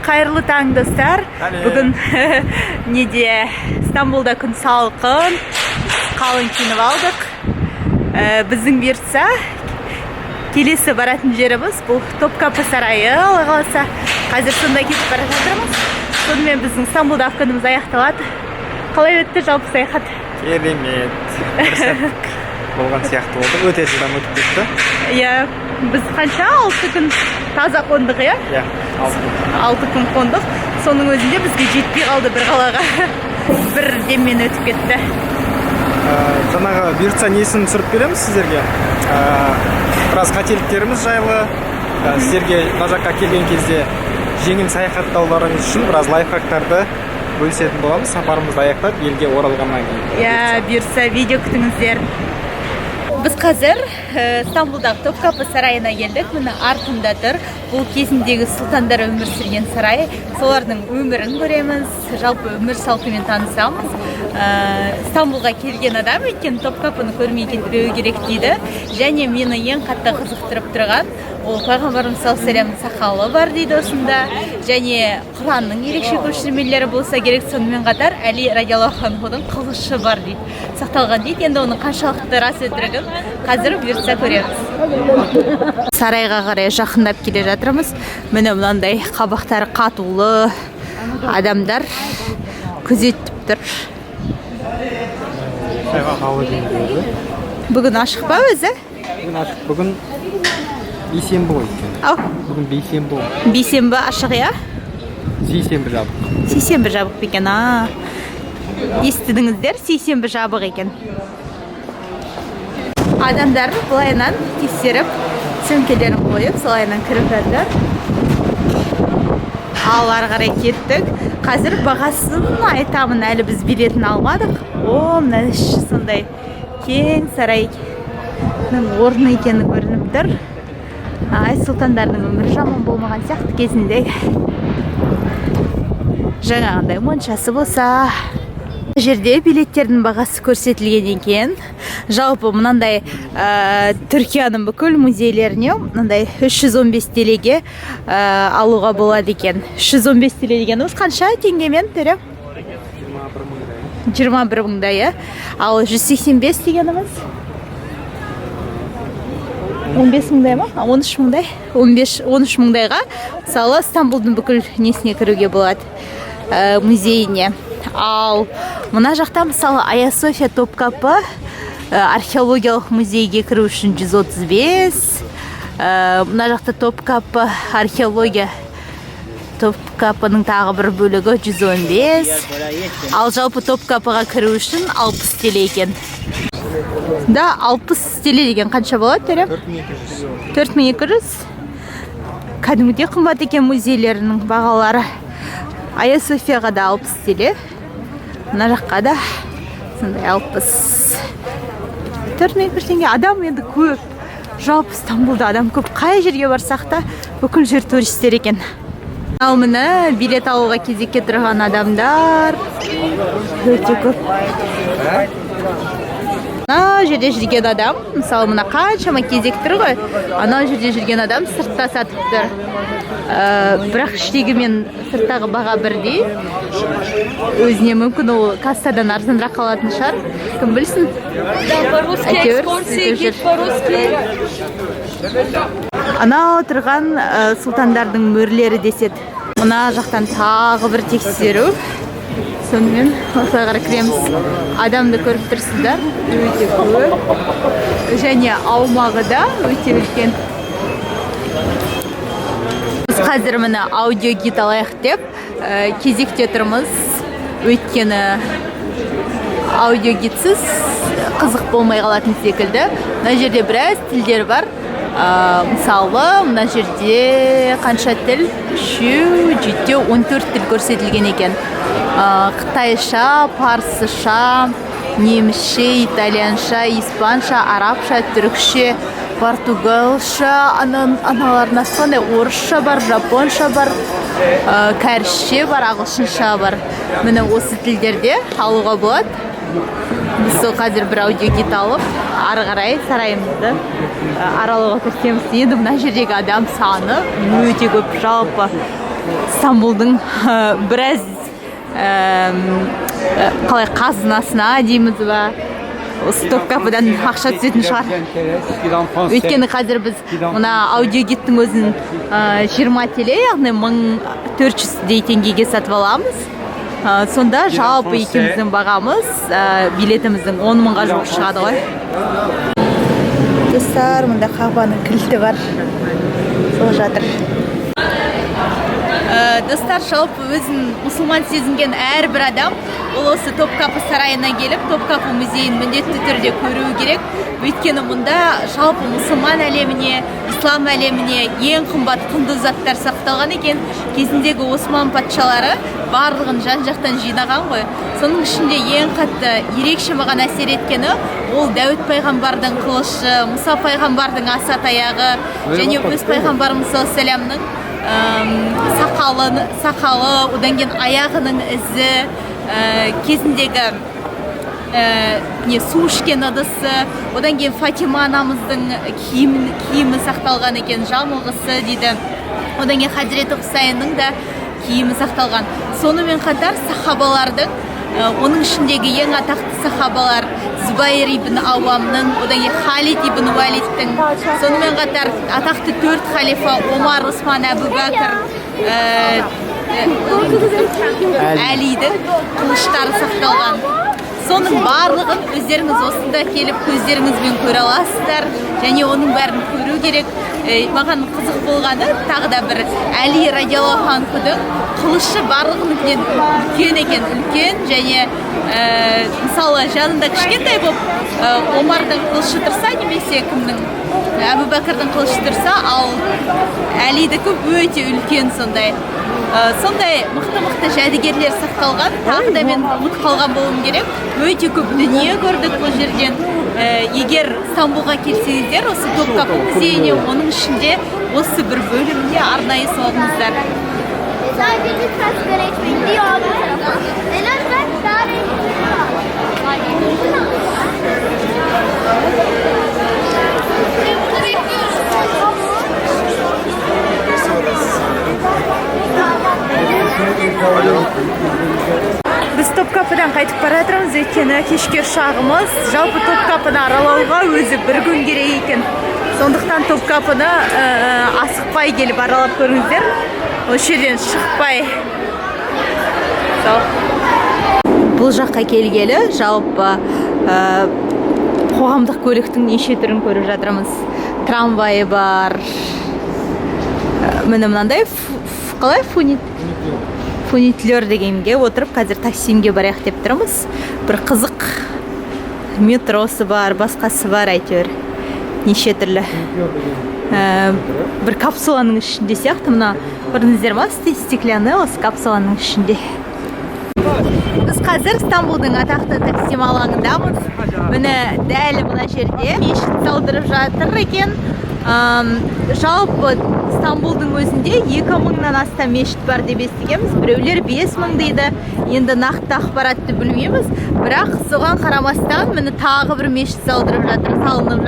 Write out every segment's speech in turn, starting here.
Қайырлы таң достар. Бүгін неде Стамбулда күн салқын, қалың киініп алдық. Біздің бұйыртса келесі баратын жеріміз бұл Топкапы сарайы. Алла қаласа қазір сонда кетіп бара жатырмыз. Сонымен біздің Стамбулдағы күніміз аяқталады. Қалай өтті жалпы саяхат? Керемет. Бір сәттік болған сияқты болды. Өте жылдам өтіп кетті. Иә, біз қанша 6 күн таза қондық, иә? Иә, 6 күн қондық. Соның өзінде бізге жетпей қалды бір қалаға. Бір деммен өтіп кетті. Жаңағы бұйыртса несін түсіріп береміз сіздерге. Біраз қателіктеріміз жайлы. Сіздерге мына жаққа келген кезде жеңіл саяхаттауларыңыз үшін біраз лайфхактарды бөлісетін боламыз. Сапарымызды аяқтап елге оралғаннан кейін. Иә, бұйыртса видео күтіңіздер. Біз қазір Стамбулдағы Топкапы сарайына келдік. Міне артында тұр. Бұл кезіндегі сұлтандар өмір сүрген сарай. Солардың өмірін көреміз, жалпы өмір салтымен танысамыз. Стамбулға келген адам өйткені Топкапыны көрмей кетпеуі керек дейді. Және мені ең қатты қызықтырып тұрған, ол пайғамбарымыз саллаллаху алейхи вассалам сақалы бар дейді осында. Және Құранның ерекше көшірмелері болса керек, сонымен қатар Әли радиаллаху анхудың қылышы бар дейді. Сақталған дейді. Енді оның қаншалықты рас өтірігін қазір бұйыртса көреміз. Сарайға қарай жақындап келе жатырмыз. Міне мынандай қабақтары қатулы адамдар күзетіп тұр. Бүгін ашық па өзі? Бүгін ашық. Бүгін бейсенбі ғой екен. Бүгін бейсенбі. Бейсенбі ашық, иә? Сейсенбі жабық. Сейсенбі жабық екен. Естідіңіздер, сейсенбі жабық екен. Адамдар бұлайынан тексеріп, сөмкелерін қойып, солайынан кіріп жатыр. Ал ары қарай кеттік. Қазір бағасын айтамын, әлі біз билетін алмадық. Мына іші сондай кең сарайның орны екені көрініп тұр. Сұлтандардың өмірі жаман болмаған сияқты кезінде. Жаңағындай моншасы болса. Жерде билеттердің бағасы көрсетілген екен. Жалпы мынандай Түркияның бүкіл музейлеріне мынандай 315 телеге алуға болады екен. 315 теле дегеніміз қанша теңгемен түрі? 21 мыңдай. Ал 185 дегеніміз 15 мыңдай ма? 13 мыңдай? 13 мыңдайға мысалы Стамбулдың бүкіл несіне кіруге болады, музейіне. Ал мына жақта мысалы Айя София Топкапы археологиялық музейге кіру үшін 135. Мына жақта Топкапы археология Топкапының тағы бір бөлігі 115. Ал жалпы Топкапыға кіру үшін 60 теле екен. Да, 60 теле деген қанша болады түрі? 4200. Кәдімгідей қымбат екен музейлерінің бағалары. Айя Софияға да 60 теле. Мына жаққа да сондай 60. 4200 теңге. Адам енді көп. Жалпы Стамбулда адам көп. Қай жерге барсақ та бүкіл жер туристер екен. Ал міне билет алуға кезекке тұрған адамдар өте көп. Ана жерде жүрген адам, мысалы мына қаншама кезек тұр ғой, ана жерде жүрген адам сыртта сатып тұр. Бірақ іштегі мен сырттағы баға бірдей. Өзіне мүмкін ол кассадан арзанырақ қалатын шығар. Кім білсін? Ана отырған сұлтандардың мөрлері деседі. Мына жақтан тағы бір тексеру. Сонымен осылай қарай кіреміз. Адамды көріп тұрсыздар, өте көп. Және аумағы да өте үлкен. Біз қазір міне аудиогид алайық деп кезекте тұрмыз. Өйткені аудиогидсіз қызық болмай қалатын секілді. Мына жерде біраз тілдер бар. Мысалы, мына жерде қанша тіл? 3, 7, 14 тіл көрсетілген екен. Қытайша, парсыша, немісше, итальянша, испанша, арабша, түрікше, португалша, аналарына сондай орысша бар, жапонша бар, кәрісше бар, ағылшынша бар. Міне осы тілдерде алуға болады. Біз сол қазір бір аудиогид алып, ары қарай сарайымызды аралауға кірісеміз. Енді мына жердегі адам саны өте көп, жалпы Стамбулдың біраз қалай қазынасына дейміз ба, осы Топкапыдан ақша түсетін шығар. Өйткені қазір біз мына аудиогидтің өзін 20 теле, яғни 1400 теңгеге сатып аламыз. Сонда жалпы екеуміздің бағамыз билетіміздің 10 мыңға жуық шығады ғой. Достар, мұнда қағбаның кілті бар. Сол жатыр. Достар, жалпы өзін мұсылман сезінген әрбір адам ол осы Топкапы сарайына келіп, Топкапы музейін міндетті түрде көруі керек. Өйткені мұнда жалпы мұсылман әлеміне, ислам әлеміне ең қымбат құнды заттар сақталған екен. Кезіндегі Осман патшалары барлығын жан-жақтан жинаған ғой. Соның ішінде ең қатты ерекше маған әсер еткені ол Дәуіт пайғамбардың қылышы, Мұса пайғамбардың аса таяғы және өз пайғамбарымыз саллаллаху алейхи вассаламның сақалы, одан кейін аяғының ізі, кезіндегі су ішкен ыдысы, одан кейін Фатима анамыздың киімі сақталған екен, жамылғысы дейді. Одан кейін Хазіреті Хұсайынның да киімі сақталған. Сонымен қатар сахабалардың, оның ішіндегі ең атақты сахабалар Зубайр ибн Ауамның, одан кейін Халид ибн Уалидтің, сонымен қатар атақты 4 халифа Омар, Осман, Әбу Бәкір, Әлидің қылыштары сақталған. Соның барлығын өздеріңіз осында келіп көздеріңізбен көре аласыздар және оның бәрін көру керек. Маған қызық болғаны тағы да бір Әли радиаллаху анхудың қылышы барлығыныкінен үлкен екен, үлкен және мысалы жанында кішкентай болып Омардың қылышы тұрса, немесе кімнің Әбу Бәкірдің қылышы тұрса, ал Әлидікі өте үлкен сондай мықты жәдігерлер сақталған. Тағы да мен ұмытып қалған болуым керек. Өте көп дүние көрдік бұл жерден. Егер Стамбулға келсеңіздер, осы Топкапы музейіне, оның ішінде осы бір бөлімде арнайы соғыңыздар. Біз Топкапыдан қайтып бара жатырмыз, өйткені кешке ұшағымыз жалпы Топкапыны аралауға өзі бір күн керек екен. Сондықтан Топкапыны асықпай келіп аралап көріңіздер. Осы жерден шықпай. Бұл жаққа келгелі жалпы қоғамдық көліктің неше түрін көріп жатырмыз. Трамвайы бар. Міне мынандай қалай фунитлер дегенге отырып, қазір таксимге барайық деп тұрмыз. Бір қызық метросы бар, басқасы бар әйтеуір. Неше түрлі. Бір капсуланың ішінде сияқты, мына көрдіңіздер ма? Стеклянный осы капсуланың ішінде. Біз қазір Стамбулдың атақты таксим алаңындамыз. Міне дәл мына жерде мешіт салдырып жатыр екен. Жалпы Стамбулдың өзінде 2000-нан астам мешіт бар деп естігенбіз. Біреулер 5000 дейді. Енді нақты ақпаратты білмейміз. Бірақ соған қарамастан міне тағы бір мешіт салынып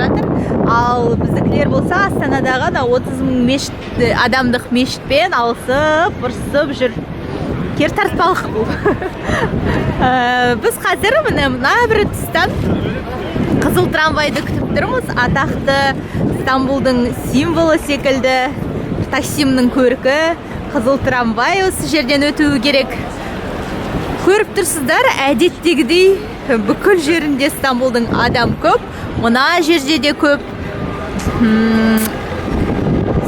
жатыр. Ал біздікілер болса Астанадағы 30 000 адамдық мешітпен алысып, ұрсып жүр. Кер тартпалық бұл. Біз қазір мына бір тұстан қызыл трамвайды күтіп тұрмыз. Атақты Стамбулдың символы секілді таксимнің көркі, қызыл трамвай осы жерден өтуі керек. Көріп тұрсыздар, әдеттегідей бүкіл жерінде Стамбулдың адам көп, мына жерде де көп.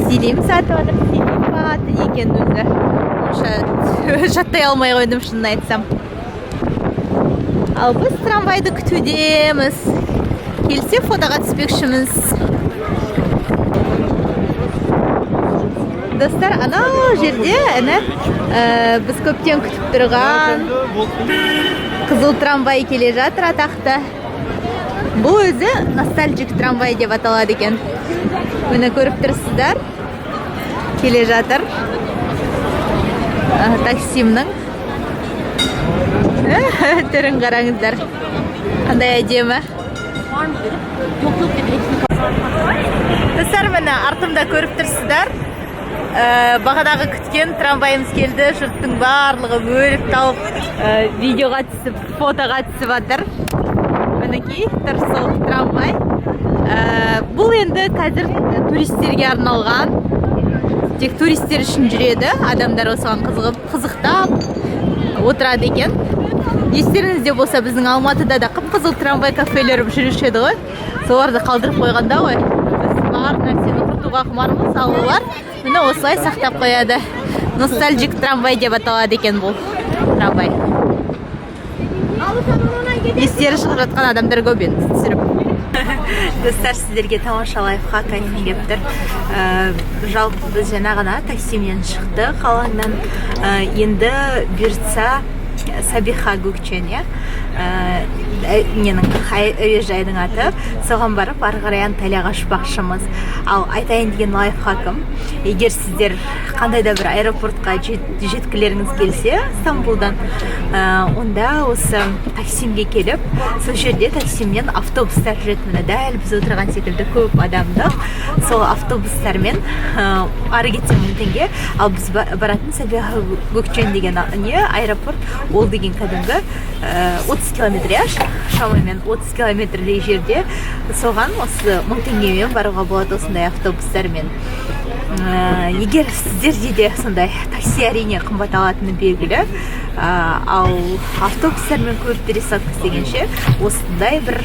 Силим сатып жатыр, силим бағаты екен өзі. Жаттай алмай қойдым, шынын айтсам. Ал біз трамвайды күтудеміз. Келсе фотоға түспекшіміз. Достар, анау жерде біз көптен күтіп тұрған қызыл трамвай келе жатыр атақты. Бұл өзі ностальжик трамвай деп аталады екен. Мені көріп тұрсыздар. Келе жатыр. Таксимнің. Түрін қараңыздар. Қандай әдемі. Достар, мені артымда көріп тұрсыздар. бағадағы күткен трамвайымыз келді. Жұрттың барлығы бөліп тауып видеоға түсіп, фотоға түсіп жатыр. Мінекей тұр сол трамвай. Бұл енді қазір туристерге арналған. Тек туристер үшін жүреді. Адамдар осыған қызықтап отырады екен. Естеріңізде болса, біздің Алматыда да қып-қызыл трамвай кафелері жүруші еді ғой. Соларды қалдырып қойғанда ғой. Біз бар нәрсені құртуға құмармыз, ал олар міне осылай сақтап қояды. Ностальжик трамвай деп аталады екен бұл трамвай. Естері шығып жатқан адамдар көп енді түсіріп. Достар, сіздерге тамаша лайфхак айтқым келіп тұр. Жалпы біз жаңа ғана таксимен шықтық алаңнан. Енді бұйыртса Сабиха Гукчен, ненің әуежайдың аты, соған барып ары қарай Анталияға ұшпақшымыз. Ал айтайын деген лайфхакым, егер сіздер қандай да бір аэропортқа жеткілеріңіз келсе Стамбулдан, онда осы таксимге келіп, сол жерде таксимнен автобустар жүреді. Міне дәл біз отырған секілді көп адамдық. Сол автобустармен ары кетсе 1000 теңге, ал біз баратын Сабиха Гукчен деген аэропорт, ол деген кәдімгі 30 километр, шамамен 30 километрдей жерде. Соған осы 1000 теңгемен баруға болады осындай автобустармен. Егер сіздерде де сондай такси әрине қымбат алатыны белгілі, ал автобустармен көп пересадка істегенше осындай бір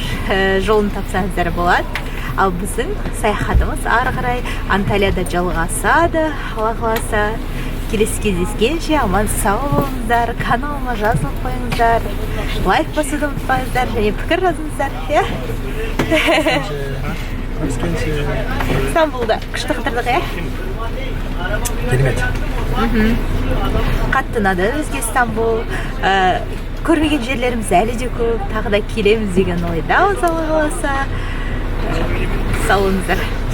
жолын тапсаңыздар болады. Ал біздің саяхатымыз ары қарай Анталияда жалғасады. Алла қаласа. Келесі кездескенше аман сау болыңыздар, каналыма жазылып қойыңыздар, лайк басуды ұмытпаңыздар және пікір жазыңыздар. Стамбулда күшті қыдырдық, Керемет. Қатты ұнады бізге Стамбул. Көрмеген жерлеріміз әлі де көп, тағы да келеміз деген ойдамыз, Алла қаласа. Сау болыңыздар.